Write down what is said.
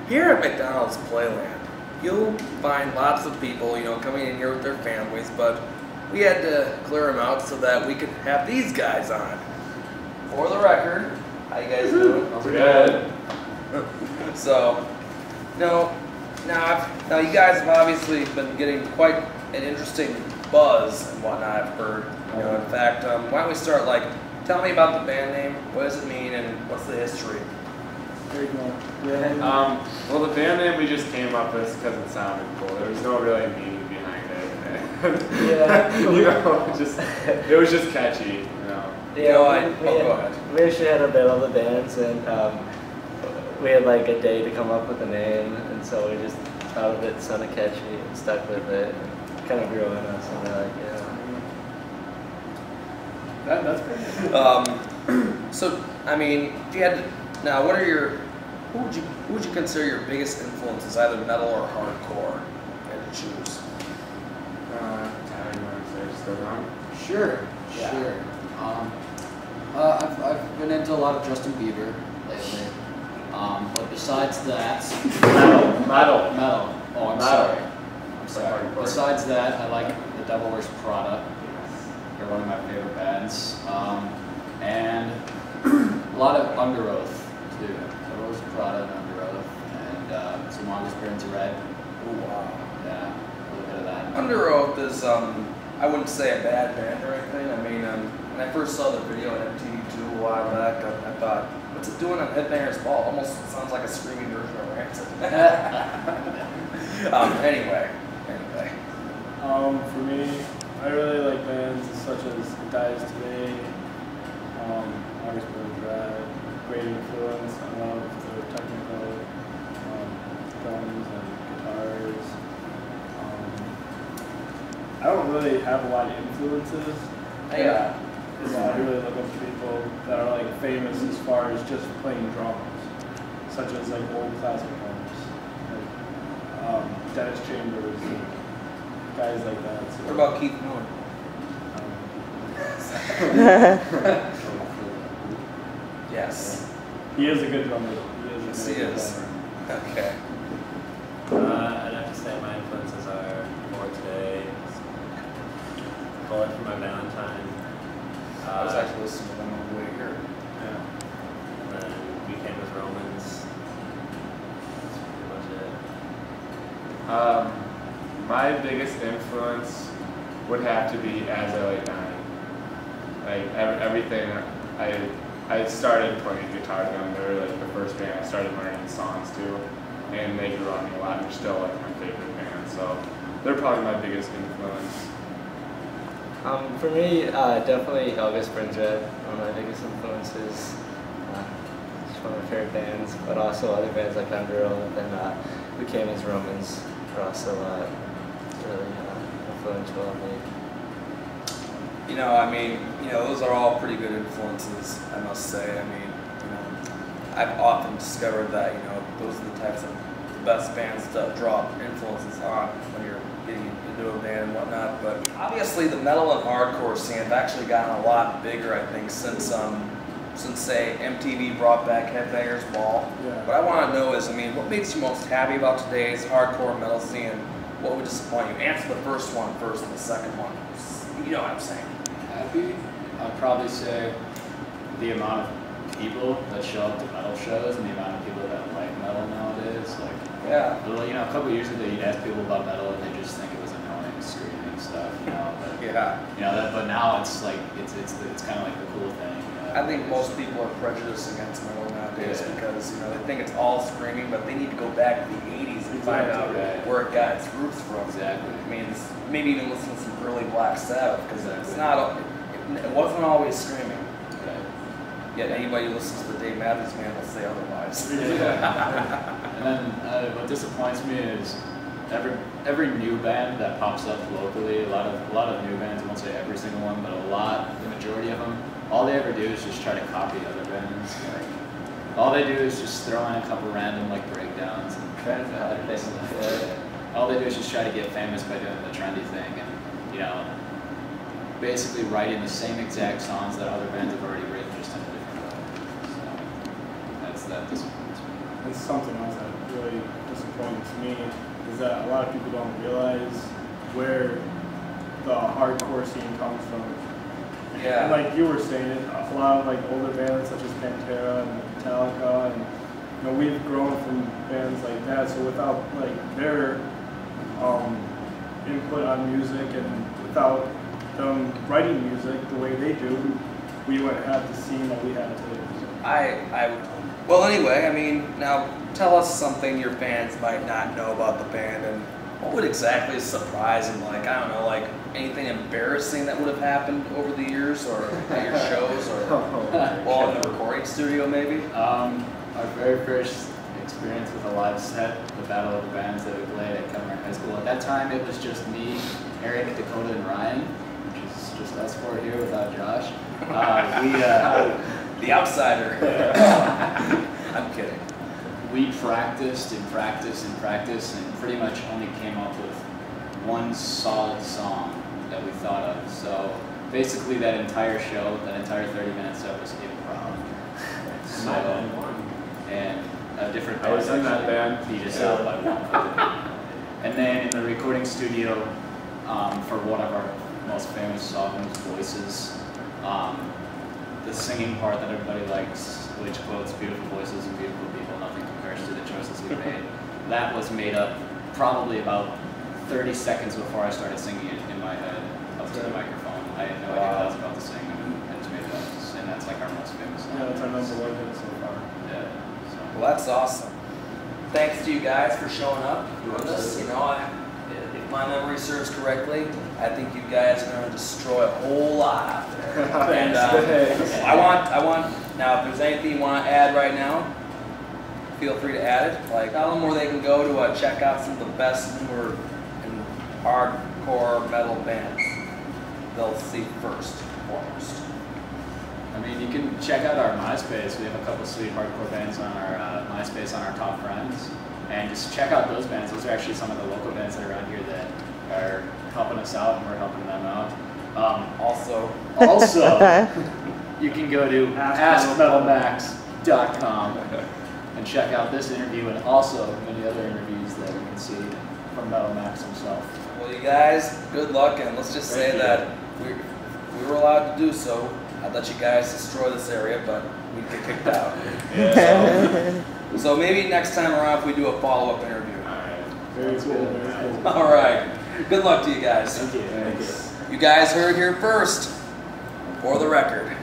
Here at McDonald's Playland, you'll find lots of people, coming in here with their families, but we had to clear them out so that we could have these guys on. For the record, how you guys doing? Good. So, now you guys have obviously been getting quite an interesting buzz and whatnot, I've heard. In fact, why don't we start, tell me about the band name, what does it mean, and what's the history? There you go. Yeah. Well, the band name we just came up with because it sounded cool. There was no really meaning behind it. Yeah. It was just catchy. Go ahead. We actually had a battle of the bands, and we had a day to come up with a name, and so we just thought of it, sounded catchy, and stuck with it. And kind of grew on us, and we're like, yeah. That's pretty good. So, if you had to, now, who would you consider your biggest influences, either metal or hardcore, and to choose? Tyler, you want to say still on? Sure. I've been into a lot of Justin Bieber lately. But besides that, Metal. Oh, I'm sorry. Besides that, I like the Devil Wears Prada. They're one of my favorite bands. And a lot of Under Oath too. Devil Wears Prada and Under Oath, and some August Burns Red. Oh, wow. Yeah, a little bit of that. Under Oath is, I wouldn't say a bad band or anything. When I first saw the video on MTV2 a while back, I thought, what's it doing on Headbangers Ball? Almost sounds like a screaming version of Rancid. Anyway. For me, I really like bands such as It Dies Today, August Burns Red, great influence. I love the technical drums and guitars. I don't really have a lot of influences. Yeah. I really look up to people that are famous as far as just playing drums, such as old classic drums, Dennis Chambers, and guys like that. So, What about Keith Moon? Yes. He is a good drummer. Yes, he is. Okay. I'd have to say my influences are more today. Bullet for My Valentine. I was actually listening to them on the way here. And then Weekend with Romans. That's pretty much it. My biggest influence would have to be As I Lay Dying. Everything. I started playing guitar younger. The first band I started learning songs to, and they grew on me a lot. And they're still my favorite band. So they're probably my biggest influence. For me, definitely August Burns Red, one of my biggest influences. It's one of my favorite bands, but also other bands like Under Oath and Who Came as Romans are also really influential on me. Those are all pretty good influences, I must say. I've often discovered that, those are the types of the best bands to draw influences on when you're getting into a band and whatnot. But obviously the metal and hardcore scene have actually gotten a lot bigger, I think, since say MTV brought back Headbangers Ball. Yeah. What I want to know is, what makes you most happy about today's hardcore metal scene, and what would disappoint you? Answer the first one first and the second one. You know what I'm saying. Happy? I'd probably say the amount of people that show up to metal shows and the amount of people that like metal nowadays. Yeah. A couple of years ago, you'd ask people about metal and they just think it was annoying, screaming stuff. But, Yeah. But now it's it's kind of like the cool thing. I think most people are prejudiced against metal nowadays because they think it's all screaming, but they need to go back to the '80s and find out where it got its roots from. Exactly. Maybe even listen to some early Black Sabbath because it wasn't always screaming. Right. Yet anybody who listens to the Dave Matthews Band will say otherwise. Yeah. And then what disappoints me is every new band that pops up locally. A lot of new bands. I won't say every single one, but the majority of them. All they ever do is just try to copy other bands. All they do is just throw in a couple random breakdowns and other things. All they do is just try to get famous by doing the trendy thing, and basically writing the same exact songs that other bands have already written, just in a different way. So that disappoints me. It's something else that really really disappointing to me is that a lot of people don't realize where the hardcore scene comes from. Yeah. And like you were saying, a lot of like older bands such as Pantera and Metallica, and you know, we've grown from bands like that. So without like their input on music and without them writing music the way they do, we wouldn't have the scene that we have today. Well, anyway, I mean, now tell us something your fans might not know about the band, and what would exactly surprise them? Like, I don't know, like anything embarrassing that would have happened over the years, or at your shows, or while in the recording studio, maybe. Our very first experience with a live set, the Battle of the Bands that we played at Cameron High School. At that time, it was just me, Eric, Dakota, and Ryan, which is just us four here without Josh. The outsider. I'm kidding. We practiced and practiced and practiced and pretty much only came up with one solid song that we thought of. So basically that entire show, that entire 30-minute set was improv. So, and a different I was in that band. beat us out by one. And then in the recording studio, for one of our most famous songs, Voices, the singing part that everybody likes, which quotes beautiful voices and beautiful people, nothing compares to the choices we made. That was made up probably about 30 seconds before I started singing it in my head up to the microphone. I had no idea what I was about to sing, and I just made it up. And that's like our most famous song. Yeah, that's our number one hit so far. Yeah. Well, that's awesome. Thanks to you guys for showing up, doing this. You know, if my memory serves correctly, I think you guys are going to destroy a whole lot out there. And I want now, if there's anything you want to add right now, feel free to add it. Like, tell them where they can go to check out some of the best newer and hardcore metal bands they'll see first and foremost. I mean, you can check out our MySpace. We have a couple sweet hardcore bands on our MySpace on our top friends. And just check out those bands. Those are actually some of the local bands that are around here that are helping us out, and we're helping them out. Also, you can go to AskMetalMax.com and check out this interview and also many other interviews that you can see from Metal Max himself. well, you guys, good luck, and let's just say that we were allowed to do so. I'd let you guys destroy this area, but we'd get kicked out. So maybe next time around if we do a follow-up interview. Very cool, very cool. All right. Good luck to you guys. Thank you. You guys heard it here first, for the record.